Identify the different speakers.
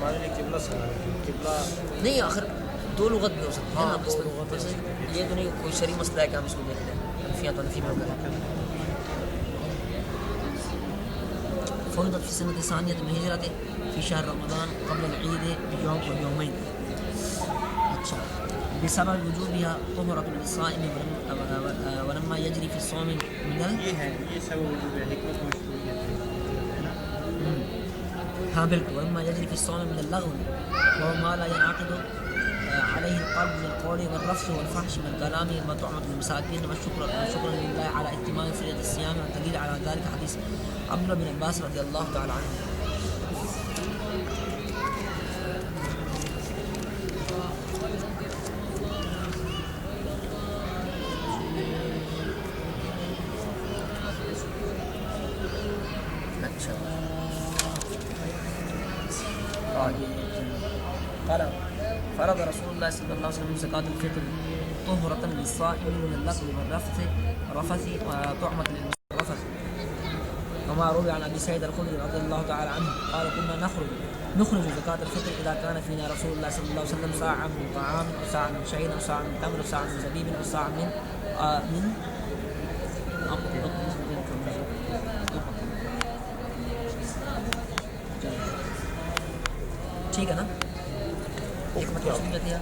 Speaker 1: ہمارے لیے قبلہ سنا قبلہ
Speaker 2: نہیں، آخر دو لغت بھی ہو سکتی ہے نا.
Speaker 1: دو لغت
Speaker 2: جیسے یہ تو نہیں کوئی شرعی مسئلہ ہے کہ ہم اس کو دیکھ لیں حنفیہ تو حنفی میں ہو کریں. فرضت في السنة الثانية من الهجرة في شهر رمضان قبل العيد بيوم ويومين. اچھا. بسبب وجوبها طهرة للصائم ولما يجري في الصوم من
Speaker 1: یہ ہے یہ سبب وجوب ہے حکمت مشروعیت ہے نا.
Speaker 2: ہاں بالکل. ولما يجري في الصوم من اللغو وهو ما لا ينعقد عليه القلب من القول والرفث والفحش من الكلام وطعمة المساكين وشكرا لله على اتمام فريضة الصيام. والدليل على ذلك حديث عبد الله بن عباس رضي الله تعالى عنه. قال فرض رسول الله صلى الله عليه وسلم زكاة الفطر طهرة للصائم من اللغو والرفث وطعمة للمسترفث. وما روي عن ابي سعيد الخدري رضي الله تعالى عنه قال كنا نخرج زكاة الفطر اذا كان فينا رسول الله صلى الله عليه وسلم صاعا من طعام وصاعا من شعير وصاعا من تمر وصاعا من زبيب وصاعا من ٹھیک ہے نا. حکمت مشروعیت ہے.